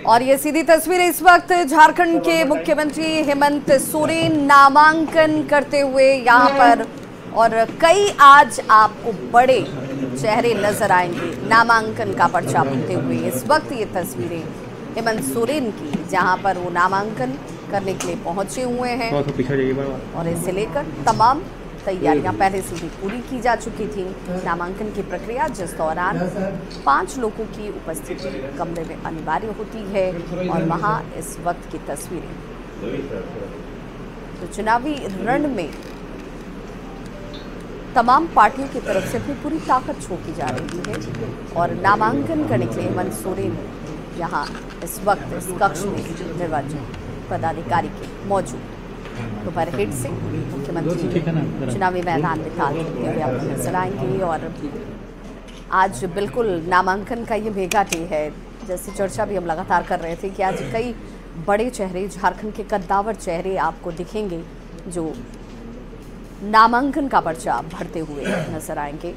और ये सीधी तस्वीर इस वक्त झारखंड के मुख्यमंत्री हेमंत सोरेन नामांकन करते हुए यहाँ पर, और कई आज आपको बड़े चेहरे नजर आएंगे नामांकन का पर्चा भरते हुए। इस वक्त ये तस्वीरें हेमंत सोरेन की, जहाँ पर वो नामांकन करने के लिए पहुंचे हुए हैं और इसे लेकर तमाम तैयारियां पहले से ही पूरी की जा चुकी थी। नामांकन की प्रक्रिया जिस दौरान 5 लोगों की उपस्थिति कमरे में अनिवार्य होती है, और वहां इस वक्त की तस्वीरें। तो चुनावी रण में तमाम पार्टियों की तरफ से भी पूरी ताकत झोंकी जा रही है, और नामांकन करने के लिए हेमंत सोरेन यहाँ इस वक्त इस कक्ष में निर्वाचन पदाधिकारी के मौजूद। तो बरहेट से मुख्यमंत्री चुनावी मैदान में ताल ठोकते हुए आपको नजर आएंगे। और आज बिल्कुल नामांकन का ये मेगा डे है, जैसे चर्चा भी हम लगातार कर रहे थे कि आज कई बड़े चेहरे, झारखंड के कद्दावर चेहरे आपको दिखेंगे जो नामांकन का पर्चा भरते हुए नजर आएंगे।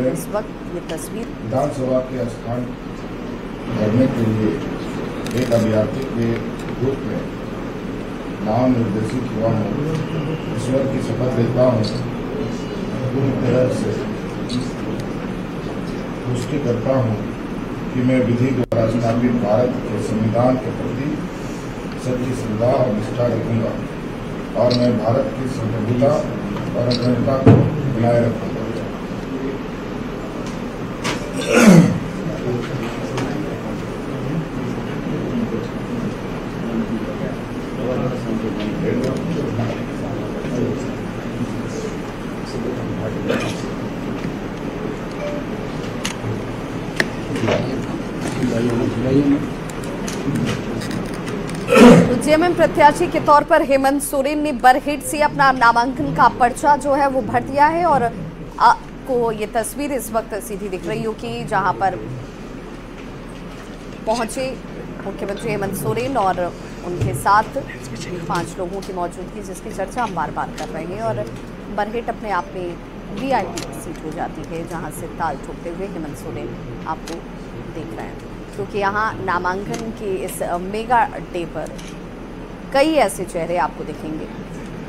इस वक्त ये तस्वीर विधानसभा के स्थान भरने के लिए एक अभ्यर्थी के रूप में नाम निर्देशित हुआ हूँ। ईश्वर की शपथ लेता हूँ, पूरी तरह से पुष्टि करता हूँ कि मैं विधि द्वारा स्थापित भारत के संविधान के प्रति सच्ची श्रद्धा और निष्ठा रखूंगा, और मैं भारत की संप्रभुता और अखंडता को बनाए रखूंगा। तो जेएमएम प्रत्याशी के तौर पर हेमंत सोरेन ने बरहेट से अपना नामांकन का पर्चा जो है वो भर दिया है, और आपको ये तस्वीर इस वक्त सीधी दिख रही होगी जहां पर पहुंचे मुख्यमंत्री हेमंत सोरेन और उनके साथ 5 लोगों की मौजूदगी, जिसकी चर्चा हम बार बार कर रहे हैं। और बरहेट अपने आप में वीआईपी सीट हो जाती है, जहां से ताल ठोकते हुए हेमंत सोरेन आपको देख रहे हैं, क्योंकि यहाँ नामांकन के इस मेगा डे पर कई ऐसे चेहरे आपको दिखेंगे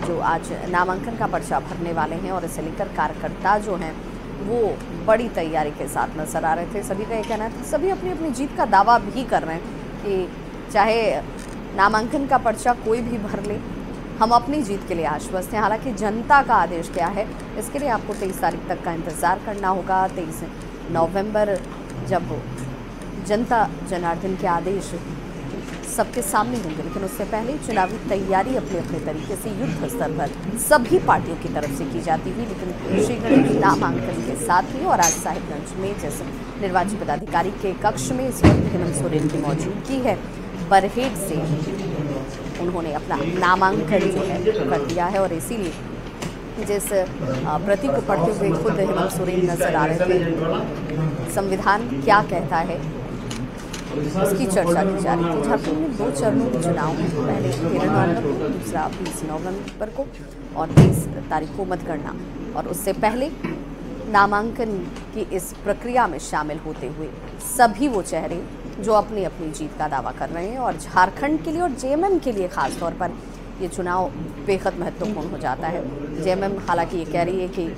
जो आज नामांकन का पर्चा भरने वाले हैं, और इसे लेकर कार्यकर्ता जो हैं वो बड़ी तैयारी के साथ नजर आ रहे थे। सभी का ये कहना है, सभी अपनी अपनी जीत का दावा भी कर रहे हैं कि चाहे नामांकन का पर्चा कोई भी भर ले, हम अपनी जीत के लिए आश्वस्त हैं। हालांकि जनता का आदेश क्या है, इसके लिए आपको 23 तारीख तक का इंतज़ार करना होगा। 23 नवंबर जब जनता जनार्दन के आदेश सबके सामने होंगे, लेकिन उससे पहले चुनावी तैयारी अपने अपने तरीके से युद्ध स्तर पर सभी पार्टियों की तरफ से की जाती हुई, लेकिन शीघ्र नामांकन के साथ ही। और आज साहिबगंज में जैसे निर्वाची पदाधिकारी के कक्ष में इस वक्त हेमंत सोरेन की मौजूदगी है, बरहेट से उन्होंने अपना नामांकन जो है कर दिया है, और इसीलिए जिस प्रति को पढ़ते हुए खुद हेमंत सोरेन नजर आ रहे थे, संविधान क्या कहता है उसकी चर्चा की जा रही थी। झारखंड में 2 चरणों के चुनाव हैं, पहले 13 नवंबर को, दूसरा 20 नवंबर को, और 23 तारीख को मतगणना। और उससे पहले नामांकन की इस प्रक्रिया में शामिल होते हुए सभी वो चेहरे जो अपनी अपनी जीत का दावा कर रहे हैं, और झारखंड के लिए और जेएमएम के लिए खास तौर पर ये चुनाव बेहद महत्वपूर्ण हो जाता है। जेएमएम हालांकि ये कह रही है कि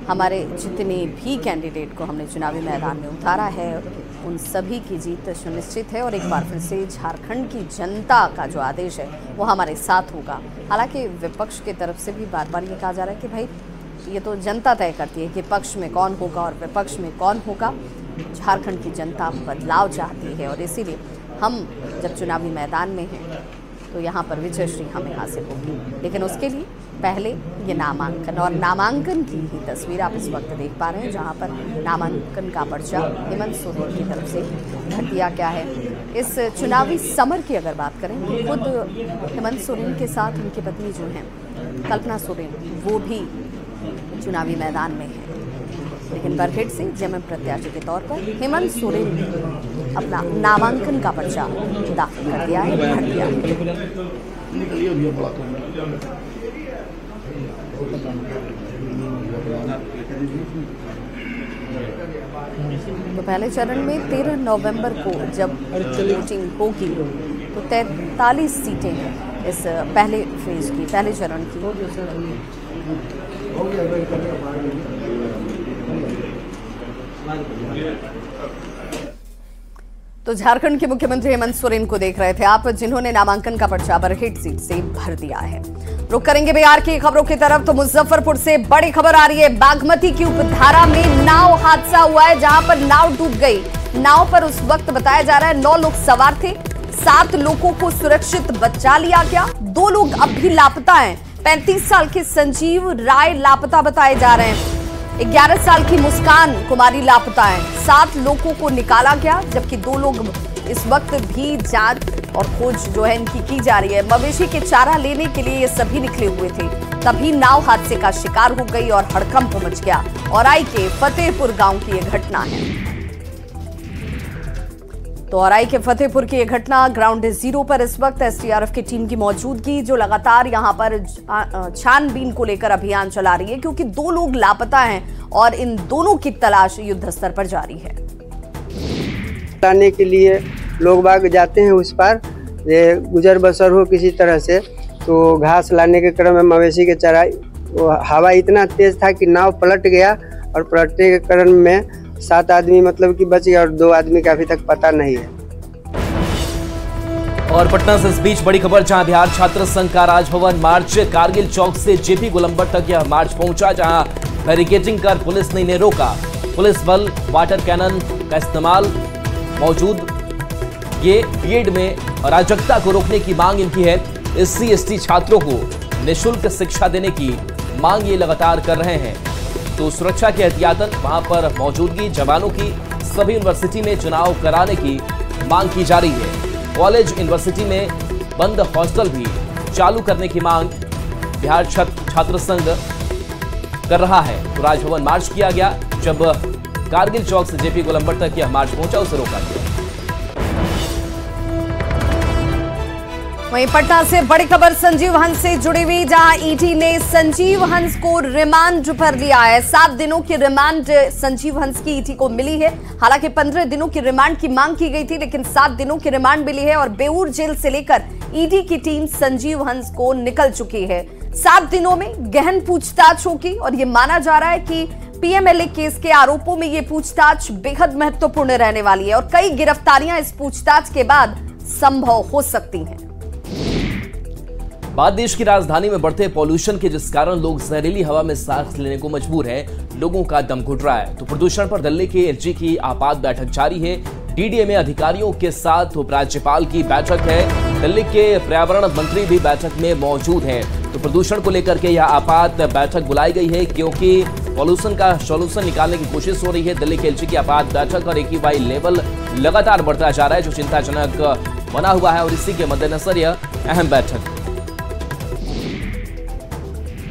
हमारे जितने भी कैंडिडेट को हमने चुनावी मैदान में उतारा है, उन सभी की जीत सुनिश्चित है, और एक बार फिर से झारखंड की जनता का जो आदेश है वो हमारे साथ होगा। हालांकि विपक्ष की तरफ से भी बार बार ये कहा जा रहा है कि भाई ये तो जनता तय करती है कि पक्ष में कौन होगा और विपक्ष में कौन होगा। झारखंड की जनता बदलाव चाहती है, और इसीलिए हम जब चुनावी मैदान में हैं तो यहाँ पर विजयश्री हमें हासिल होगी। लेकिन उसके लिए पहले ये नामांकन, और नामांकन की ही तस्वीर आप इस वक्त देख पा रहे हैं, जहाँ पर नामांकन का पर्चा हेमंत सोरेन की तरफ से भर दिया गया है। इस चुनावी समर की अगर बात करें तो खुद हेमंत सोरेन के साथ उनकी पत्नी जो हैं कल्पना सोरेन, वो भी चुनावी मैदान में हैं। लेकिन बरहेट से जेएमएम प्रत्याशी के तौर पर हेमंत सोरेन ने अपना नामांकन का पर्चा दाखिल कर दिया है, भर दिया है। तो पहले चरण में 13 नवंबर को जब वोटिंग होगी तो 43 सीटें हैं इस पहले फेज की, पहले चरण की। तो झारखंड के मुख्यमंत्री हेमंत सोरेन को देख रहे थे आप, जिन्होंने नामांकन का पर्चा बरहेट सीट से भर दिया है। रुक करेंगे बिहार की खबरों की तरफ। तो मुजफ्फरपुर से बड़ी खबर आ रही है। बागमती की उपधारा में नाव हादसा हुआ है, जहां पर नाव डूब गई। नाव पर उस वक्त बताया जा रहा है 9 लोग सवार थे, 7 लोगों को सुरक्षित बचा लिया गया। 2 लोग अब भी लापता हैं। 35 साल के संजीव राय लापता बताए जा रहे हैं। 11 साल की मुस्कान कुमारी लापता है। 7 लोगों को निकाला गया, जबकि 2 लोग इस वक्त भी जांच और खोज जो है इनकी की जा रही है। मवेशी के चारा लेने के लिए ये सभी निकले हुए थे, तभी नाव हादसे का शिकार हो गई और हड़कंप मच गया। औराई के फतेहपुर गांव की यह घटना है। तो औराई के फतेहपुर की यह घटना, ग्राउंड जीरो पर इस वक्त एसडीआरएफ की टीम की मौजूदगी, जो लगातार यहां पर छानबीन को लेकर अभियान चला रही है, क्योंकि 2 लोग लापता हैं और इन दोनों की तलाश युद्ध स्तर पर जारी है। लाने के लिए लोग बाग जाते हैं उस पार, ये गुजर बसर हो किसी तरह से, तो घास लाने के क्रम में मवेशी के चराई, हवा इतना तेज था कि नाव पलट गया और पलटने के क्रम में 7 आदमी मतलब कि बच गया और 2 आदमी का अभी तक पता नहीं है। और पटना से इस बीच बड़ी खबर, जहां बिहार छात्र संघ का राजभवन मार्च कारगिल चौक से जेपी गोलंबर तक यह मार्च पहुंचा, जहां बैरिकेडिंग कर पुलिस ने इन्हें रोका। पुलिस बल, वाटर कैनन का इस्तेमाल मौजूद। ये बीएड में अराजकता को रोकने की मांग इनकी है। एससी एसटी छात्रों को निःशुल्क शिक्षा देने की मांग ये लगातार कर रहे हैं। तो सुरक्षा के एहतियातन वहां पर मौजूदगी जवानों की सभी यूनिवर्सिटी में चुनाव कराने की मांग की जा रही है। कॉलेज यूनिवर्सिटी में बंद हॉस्टल भी चालू करने की मांग बिहार छात्र संघ कर रहा है। तो राजभवन मार्च किया गया, जब कारगिल चौक से जेपी गोलंबर तक यह मार्च पहुंचा, उसे रोका गया। वहीं पटना से बड़ी खबर संजीव हंस से जुड़ी हुई, जहां ईडी ने संजीव हंस को रिमांड पर लिया है। 7 दिनों की रिमांड संजीव हंस की ईडी को मिली है। हालांकि 15 दिनों की रिमांड की मांग की गई थी, लेकिन 7 दिनों की रिमांड मिली है और बेऊर जेल से लेकर ईडी की टीम संजीव हंस को निकल चुकी है। 7 दिनों में गहन पूछताछ होगी और यह माना जा रहा है कि पीएमएलए केस के आरोपों में यह पूछताछ बेहद महत्वपूर्ण रहने वाली है और कई गिरफ्तारियां इस पूछताछ के बाद संभव हो सकती हैं। बात देश की राजधानी में बढ़ते पॉल्यूशन के, जिस कारण लोग जहरीली हवा में सांस लेने को मजबूर हैं, लोगों का दम घुट रहा है। तो प्रदूषण पर दिल्ली के एलजी की आपात बैठक जारी है। डीडीएमए अधिकारियों के साथ उपराज्यपाल की बैठक है। दिल्ली के पर्यावरण मंत्री भी बैठक में मौजूद हैं। तो प्रदूषण को लेकर के यह आपात बैठक बुलाई गई है, क्योंकि पॉल्यूशन का सॉल्यूशन निकालने की कोशिश हो रही है। दिल्ली के एलजी की आपात बैठक और AQI लेवल लगातार बढ़ता जा रहा है, जो चिंताजनक बना हुआ है और इसी के मद्देनजर यह अहम बैठक।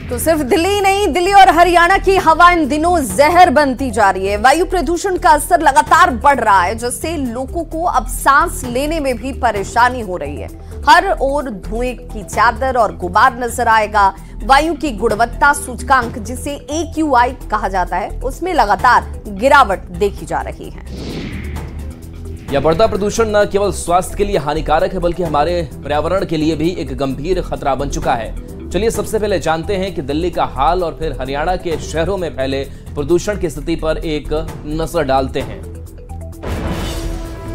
तो सिर्फ दिल्ली ही नहीं, दिल्ली और हरियाणा की हवा इन दिनों जहर बनती जा रही है। वायु प्रदूषण का असर लगातार बढ़ रहा है, जिससे लोगों को अब सांस लेने में भी परेशानी हो रही है। हर ओर धुएं की चादर और गुबार नजर आएगा। वायु की गुणवत्ता सूचकांक, जिसे AQI कहा जाता है, उसमें लगातार गिरावट देखी जा रही है। यह बढ़ता प्रदूषण न केवल स्वास्थ्य के लिए हानिकारक है, बल्कि हमारे पर्यावरण के लिए भी एक गंभीर खतरा बन चुका है। चलिए सबसे पहले जानते हैं कि दिल्ली का हाल और फिर हरियाणा के शहरों में फैले प्रदूषण की स्थिति पर एक नजर डालते हैं।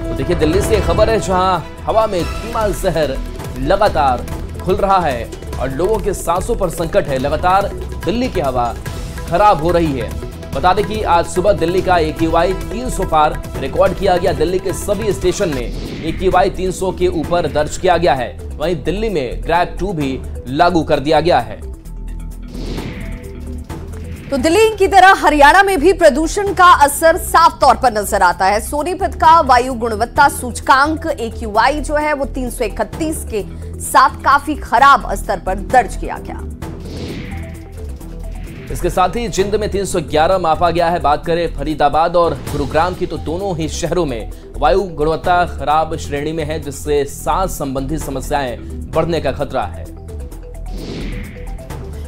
तो देखिए, दिल्ली से खबर है, जहां हवा में धीमा जहर लगातार खुल रहा है और लोगों के सांसों पर संकट है। लगातार दिल्ली की हवा खराब हो रही है। बता दें कि आज सुबह दिल्ली का AQI 300 पार रिकॉर्ड किया गया। दिल्ली के सभी स्टेशन में AQI 300 के ऊपर दर्ज किया गया है। वहीं दिल्ली में ग्रैड 2 भी लागू कर दिया गया है। तो दिल्ली की तरह हरियाणा में भी प्रदूषण का असर साफ तौर पर नजर आता है। सोनीपत का वायु गुणवत्ता सूचकांक AQI जो है वो 331 के साथ काफी खराब स्तर पर दर्ज किया गया। इसके साथ ही जिंद में 311 मापा गया है। बात करें फरीदाबाद और गुरुग्राम की, तो दोनों ही शहरों में वायु गुणवत्ता खराब श्रेणी में है, जिससे सांस संबंधी समस्याएं बढ़ने का खतरा है।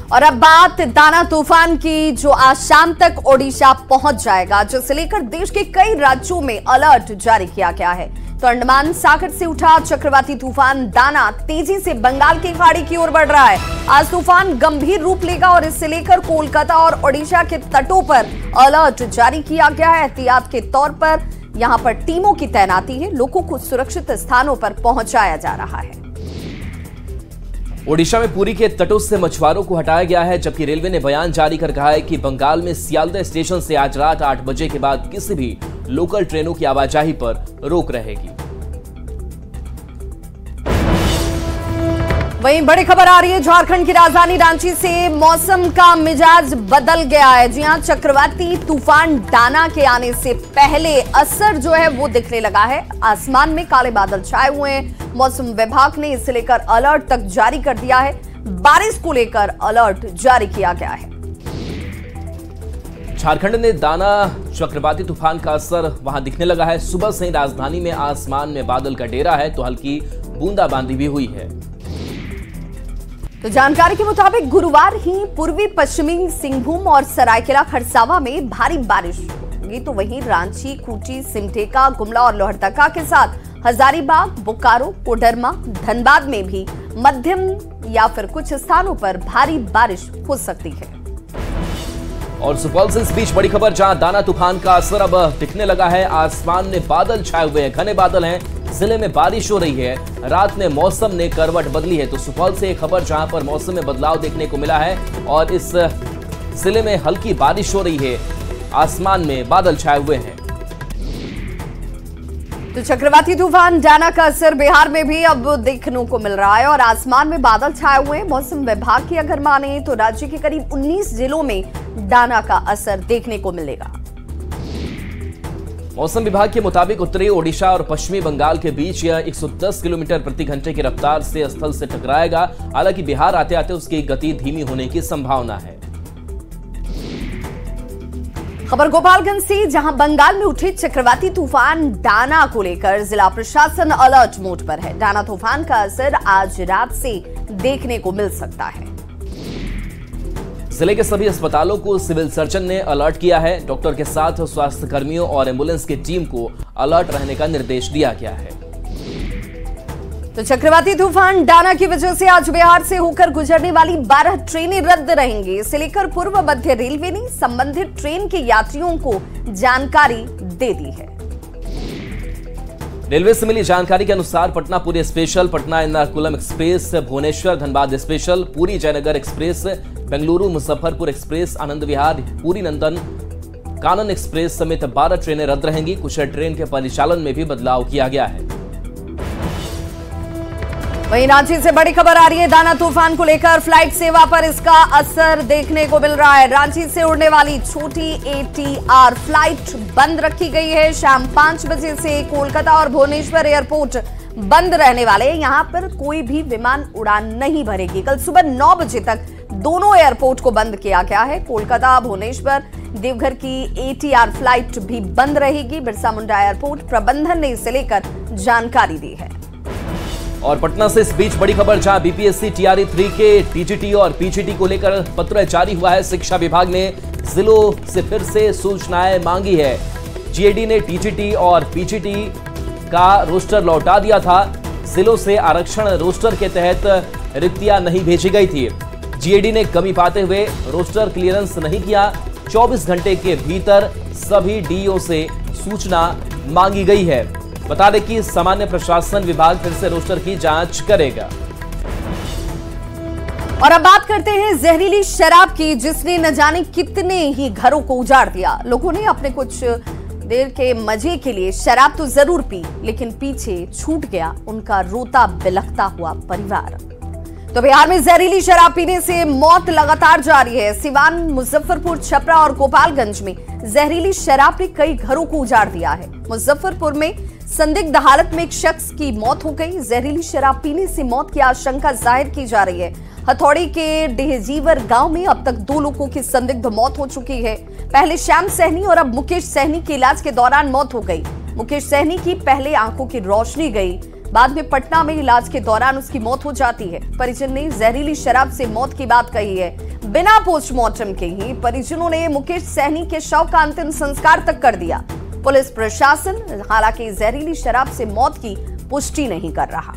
और अब बात दाना तूफान की, जो आज शाम तक ओडिशा पहुंच जाएगा, जिसे लेकर देश के कई राज्यों में अलर्ट जारी किया गया है। तो अंडमान सागर से उठा चक्रवाती तूफान दाना तेजी से बंगाल की खाड़ी की ओर बढ़ रहा है। आज तूफान गंभीर रूप लेगा और इससे लेकर कोलकाता और ओडिशा के तटों पर अलर्ट जारी किया गया है। एहतियात के तौर पर यहां पर टीमों की तैनाती है, लोगों को सुरक्षित स्थानों पर पहुंचाया जा रहा है। ओडिशा में पुरी के तटों से मछुआरों को हटाया गया है, जबकि रेलवे ने बयान जारी कर कहा है कि बंगाल में सियालदह स्टेशन से आज रात 8 बजे के बाद किसी भी लोकल ट्रेनों की आवाजाही पर रोक रहेगी। वहीं बड़ी खबर आ रही है झारखंड की राजधानी रांची से। मौसम का मिजाज बदल गया है। जी हां, चक्रवाती तूफान दाना के आने से पहले असर जो है वो दिखने लगा है। आसमान में काले बादल छाए हुए हैं। मौसम विभाग ने इसे लेकर अलर्ट तक जारी कर दिया है। बारिश को लेकर अलर्ट जारी किया गया है। झारखंड ने दाना चक्रवाती तूफान का असर वहां दिखने लगा है। सुबह से राजधानी में आसमान में बादल का डेरा है, तो हल्की बूंदाबांदी भी हुई है। तो जानकारी के मुताबिक गुरुवार ही पूर्वी पश्चिमी सिंहभूम और सरायकेला खरसावा में भारी बारिश होगी। तो वहीं रांची, खूंटी, सिमडेगा, गुमला और लोहरदगा के साथ हजारीबाग, बोकारो, कोडरमा, धनबाद में भी मध्यम या फिर कुछ स्थानों पर भारी बारिश हो सकती है। और सुपौल से इस बीच बड़ी खबर, जहां दाना तूफान का असर अब दिखने लगा है। आसमान में बादल छाए हुए हैं, घने बादल हैं, जिले में बारिश हो रही है। रात में मौसम ने करवट बदली है। तो सुपौल से एक खबर जहां पर मौसम में बदलाव देखने को मिला है और इस जिले में हल्की बारिश हो रही है, आसमान में बादल छाए हुए हैं। तो चक्रवाती तूफान दाना का असर बिहार में भी अब देखने को मिल रहा है और आसमान में बादल छाए हुए हैं। मौसम विभाग की अगर माने तो राज्य के करीब 19 जिलों में दाना का असर देखने को मिलेगा। मौसम विभाग के मुताबिक उत्तरी ओडिशा और पश्चिमी बंगाल के बीच यह 110 किलोमीटर प्रति घंटे की रफ्तार से स्थल से टकराएगा। हालांकि बिहार आते आते उसकी गति धीमी होने की संभावना है। खबर गोपालगंज से, जहां बंगाल में उठे चक्रवाती तूफान दाना को लेकर जिला प्रशासन अलर्ट मोड पर है। दाना तूफान का असर आज रात से देखने को मिल सकता है। जिले के सभी अस्पतालों को सिविल सर्जन ने अलर्ट किया है। डॉक्टर के साथ स्वास्थ्य कर्मियों और एम्बुलेंस की टीम को अलर्ट रहने का निर्देश दिया गया है। तो चक्रवाती तूफान दाना की वजह से आज बिहार से होकर गुजरने वाली 12 ट्रेनें रद्द रहेंगी। इसे लेकर पूर्व मध्य रेलवे ने संबंधित ट्रेन के यात्रियों को जानकारी दे दी है। रेलवे से मिली जानकारी के अनुसार Patna Puri special, Patna Ernakulam express, Bhubaneswar Dhanbad special, Puri Jaynagar express, Bengaluru Muzaffarpur express, Anand Vihar, Puri Nandan Kanan express समेत 12 ट्रेनें रद्द रहेंगी। कुछ ट्रेन के परिचालन में भी बदलाव किया गया है। वहीं रांची से बड़ी खबर आ रही है। दाना तूफान को लेकर फ्लाइट सेवा पर इसका असर देखने को मिल रहा है। रांची से उड़ने वाली छोटी ATR फ्लाइट बंद रखी गई है। शाम 5 बजे से कोलकाता और भुवनेश्वर एयरपोर्ट बंद रहने वाले। यहां पर कोई भी विमान उड़ान नहीं भरेगी। कल सुबह 9 बजे तक दोनों एयरपोर्ट को बंद किया गया है। कोलकाता, भुवनेश्वर, देवघर की ATR फ्लाइट भी बंद रहेगी। बिरसा मुंडा एयरपोर्ट प्रबंधन ने इसे लेकर जानकारी दी है। और पटना से इस बीच बड़ी खबर, जहां BPSC TRE 3 के TGT और PGT को लेकर पत्र जारी हुआ है। शिक्षा विभाग ने जिलों से फिर से सूचनाएं मांगी है। GAD ने TGT और PGT का रोस्टर लौटा दिया था। जिलों से आरक्षण रोस्टर के तहत रिक्तियां नहीं भेजी गई थी। GAD ने कमी पाते हुए रोस्टर क्लियरेंस नहीं किया। 24 घंटे के भीतर सभी DO से सूचना मांगी गई है। बता दें कि सामान्य प्रशासन विभाग फिर से रोस्टर की जांच करेगा। और अब बात करते हैं जहरीली शराब की, जिसने न जाने कितने ही घरों को उजाड़ दिया। लोगों ने अपने कुछ देर के मजे के लिए शराब तो जरूर पी, लेकिन पीछे छूट गया उनका रोता बिलखता हुआ परिवार। तो बिहार में जहरीली शराब पीने से मौत लगातार जारी है। सिवान, मुजफ्फरपुर, छपरा और गोपालगंज में जहरीली शराब ने कई घरों को उजाड़ दिया है। मुजफ्फरपुर में संदिग्ध हालत में एक शख्स की मौत हो गई। जहरीली शराब पीने से मौत की आशंका जाहिर की जा रही है। हथौड़ी के डेहजीवर गांव में अब तक 2 लोगों की संदिग्ध मौत हो चुकी है। पहले श्याम सहनी और अब मुकेश सहनी की इलाज के दौरान मौत हो गई। मुकेश सहनी की पहले आंखों की रोशनी गई, बाद में पटना में इलाज के दौरान उसकी मौत हो जाती है। परिजन ने जहरीली शराब से मौत की बात कही है। बिना पोस्टमार्टम के ही परिजनों ने मुकेश सहनी के शव का अंतिम संस्कार तक कर दिया। पुलिस प्रशासन हालांकि जहरीली शराब से मौत की पुष्टि नहीं कर रहा।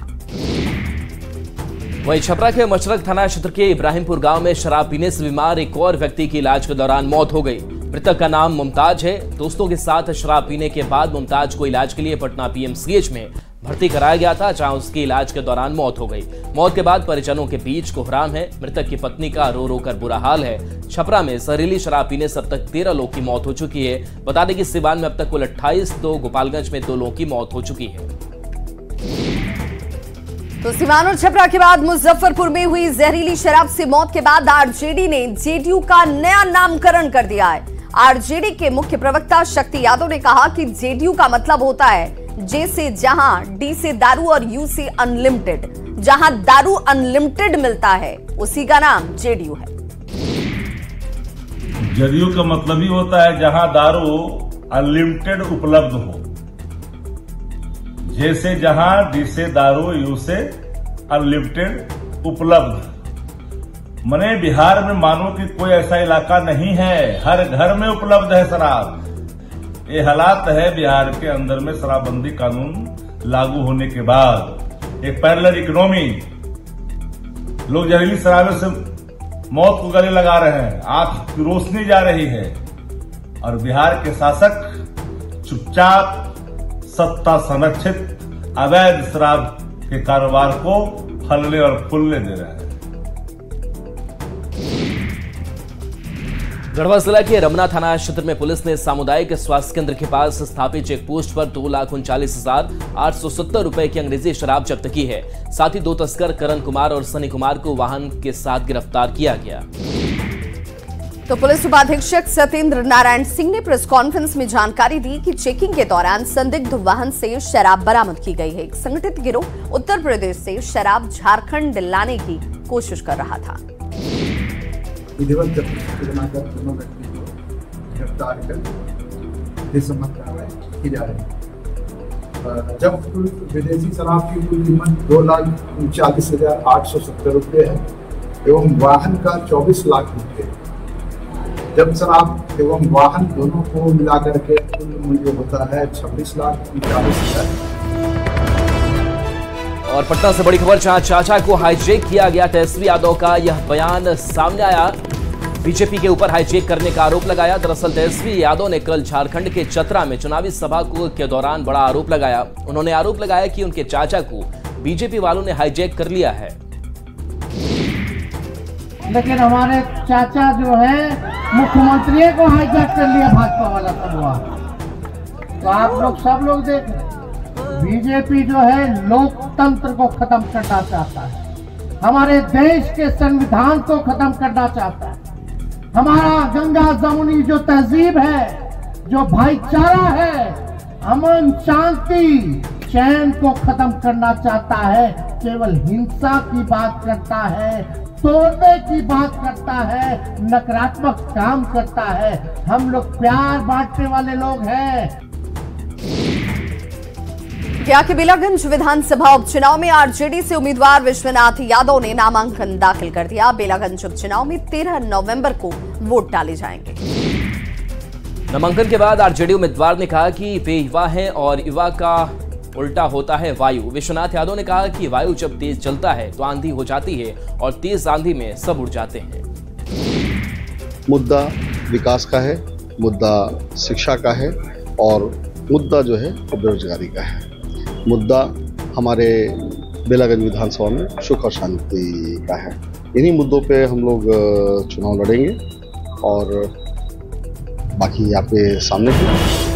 वहीं छपरा के मशरक थाना क्षेत्र के इब्राहिमपुर गांव में शराब पीने से बीमार एक और व्यक्ति की इलाज के दौरान मौत हो गई। मृतक का नाम मुमताज है। दोस्तों के साथ शराब पीने के बाद मुमताज को इलाज के लिए पटना पीएमसीएच में भर्ती कराया गया था, जहां उसकी इलाज के दौरान मौत हो गई। मौत के बाद परिजनों के बीच कोहराम है। मृतक की पत्नी का रो रो कर बुरा हाल है। छपरा में जहरीली शराब पीने से अब तक 13 लोगों की मौत हो चुकी है। बता दें कि सिवान में अब तक कुल 28 तो गोपालगंज में 2 लोगों की मौत हो चुकी है। तो सिवान और छपरा के बाद मुजफ्फरपुर में हुई जहरीली शराब से मौत के बाद आरजेडी ने जेडीयू का नया नामकरण कर दिया है। आरजेडी के मुख्य प्रवक्ता शक्ति यादव ने कहा कि जेडीयू का मतलब होता है जे से जहां, डी से दारू और यू से अनलिमिटेड। जहां दारू अनलिमिटेड मिलता है उसी का नाम जेडीयू है। जेडीयू का मतलब ही होता है जहां दारू अनलिमिटेड उपलब्ध हो। जैसे जहां, डी से दारू, यू से अनलिमिटेड उपलब्ध। मने बिहार में मानो कि कोई ऐसा इलाका नहीं है, हर घर में उपलब्ध है शराब। ये हालात है बिहार के अंदर में शराबबंदी कानून लागू होने के बाद। एक पैरेलल इकोनॉमी, लोग जहरीली शराबों से मौत को गले लगा रहे हैं, आंख की रोशनी जा रही है, और बिहार के शासक चुपचाप सत्ता संरक्षित अवैध शराब के कारोबार को फलने और फूलने दे रहे हैं। गढ़वा जिला के रमना थाना क्षेत्र में पुलिस ने सामुदायिक स्वास्थ्य केंद्र के पास स्थापित चेक पोस्ट पर 2,39,870 रुपए की अंग्रेजी शराब जब्त की है। साथ ही 2 तस्कर करण कुमार और सनी कुमार को वाहन के साथ गिरफ्तार किया गया। तो पुलिस उपाधीक्षक सत्येंद्र नारायण सिंह ने प्रेस कॉन्फ्रेंस में जानकारी दी कि चेकिंग के दौरान संदिग्ध वाहन से शराब बरामद की गई है। एक संगठित गिरोह उत्तर प्रदेश से शराब झारखंड लाने की कोशिश कर रहा था। विधिवत जब्त बनाकर दोनों व्यक्ति को गिरफ्तार कर इस संबंध कार्रवाई की जा रही है। जब विदेशी शराब की कुल कीमत 2,39,870 रुपये है एवं वाहन का 24 लाख रुपये। जब शराब एवं वाहन दोनों को मिलाकर के कुल मूल्य होता है 26,39,000। और पटना से बड़ी खबर, जहां चाचा को हाईजैक किया गया। तेजस्वी यादव का यह बयान सामने आया। बीजेपी के ऊपर हाईजैक करने का आरोप लगाया। दरअसल तेजस्वी यादव ने कल झारखंड के चतरा में चुनावी सभा के दौरान बड़ा आरोप लगाया। उन्होंने आरोप लगाया कि उनके चाचा को बीजेपी वालों ने हाईजैक कर लिया है। लेकिन हमारे चाचा जो है मुख्यमंत्री को हाईजैक कर लिया भाजपा वाला सब। तो आप लोग सब लोग देख रहे, बीजेपी जो है लोकतंत्र को खत्म करना चाहता है, हमारे देश के संविधान को खत्म करना चाहता है, हमारा गंगा जमुनी जो तहजीब है, जो भाईचारा है, अमन शांति चैन को खत्म करना चाहता है। केवल हिंसा की बात करता है, तोड़ने की बात करता है, नकारात्मक काम करता है। हम लोग प्यार बांटने वाले लोग हैं। गया के बेलागंज विधानसभा उपचुनाव में आरजेडी से उम्मीदवार विश्वनाथ यादव ने नामांकन दाखिल कर दिया। बेलागंज उपचुनाव में 13 नवंबर को वोट डाले जाएंगे। नामांकन के बाद आरजेडी उम्मीदवार ने कहा कि वे युवा हैं और युवा का उल्टा होता है वायु। विश्वनाथ यादव ने कहा कि वायु जब तेज चलता है तो आंधी हो जाती है और तेज आंधी में सब उड़ जाते हैं। मुद्दा विकास का है, मुद्दा शिक्षा का है और मुद्दा जो है बेरोजगारी का है। मुद्दा हमारे बेलागंज विधानसभा में सुख और शांति का है। इन्हीं मुद्दों पे हम लोग चुनाव लड़ेंगे और बाकी आपके सामने है।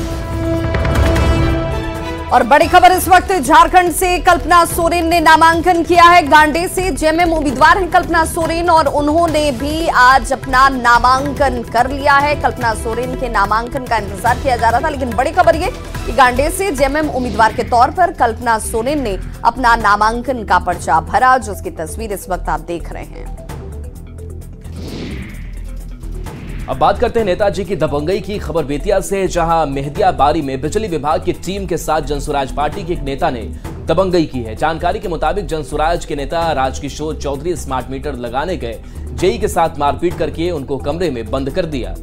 और बड़ी खबर इस वक्त झारखंड से कल्पना सोरेन ने नामांकन किया है। गांडे से जेएमएम उम्मीदवार हैं कल्पना सोरेन और उन्होंने भी आज अपना नामांकन कर लिया है। कल्पना सोरेन के नामांकन का इंतजार किया जा रहा था, लेकिन बड़ी खबर ये कि गांडे से जेएमएम उम्मीदवार के तौर पर कल्पना सोरेन ने अपना नामांकन का पर्चा भरा, जिसकी तस्वीर इस वक्त आप देख रहे हैं। अब बात करते हैं नेताजी की दबंगई की खबर बेतिया से, जहां मेहदियाबारी में बिजली विभाग की टीम के साथ जनसुराज पार्टी के एक नेता ने दबंगई की है। जानकारी के मुताबिक जनसुराज के नेता राजकिशोर चौधरी स्मार्ट मीटर लगाने गए जेई के साथ मारपीट करके उनको कमरे में बंद कर दिया,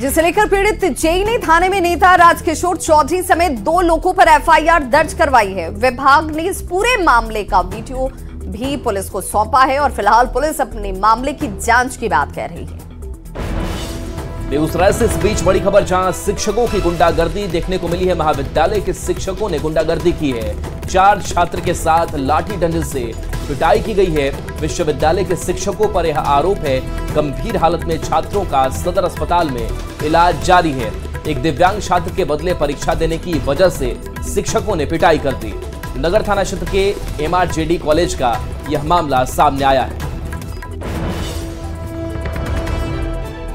जिसे लेकर पीड़ित जेई ने थाने में नेता राजकिशोर चौधरी समेत 2 लोगों पर एफआईआर दर्ज करवाई है। विभाग ने इस पूरे मामले का वीडियो भी पुलिस को सौंपा है और फिलहाल पुलिस अपने मामले की जांच की बात कह रही है। बेगूसराय से इस बीच बड़ी खबर, जहां शिक्षकों की गुंडागर्दी देखने को मिली है। महाविद्यालय के शिक्षकों ने गुंडागर्दी की है। 4 छात्र के साथ लाठी डंडे से पिटाई की गई है। विश्वविद्यालय के शिक्षकों पर यह आरोप है गंभीर हालत में छात्रों का सदर अस्पताल में इलाज जारी है। एक दिव्यांग छात्र के बदले परीक्षा देने की वजह से शिक्षकों ने पिटाई कर दी। नगर थाना क्षेत्र के एमआरजेडी कॉलेज का यह मामला सामने आया है।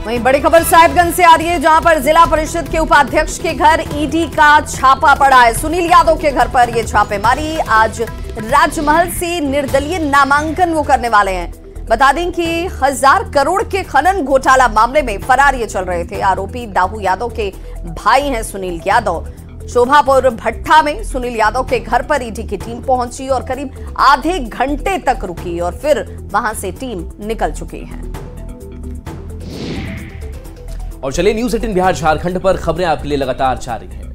वहीं बड़ी खबर साहिबगंज से आ रही है, जहां पर जिला परिषद के उपाध्यक्ष के घर ईडी का छापा पड़ा है। सुनील यादव के घर पर यह छापेमारी, आज राजमहल से निर्दलीय नामांकन वो करने वाले हैं। बता दें कि 1000 करोड़ के खनन घोटाला मामले में फरार ये चल रहे थे। आरोपी दाऊ यादव के भाई हैं सुनील यादव। शोभापुर भट्टा में सुनील यादव के घर पर ईडी की टीम पहुंची और करीब आधे घंटे तक रुकी और फिर वहां से टीम निकल चुकी है। और चलिए न्यूज़ 18 बिहार झारखंड पर खबरें आपके लिए लगातार जारी है।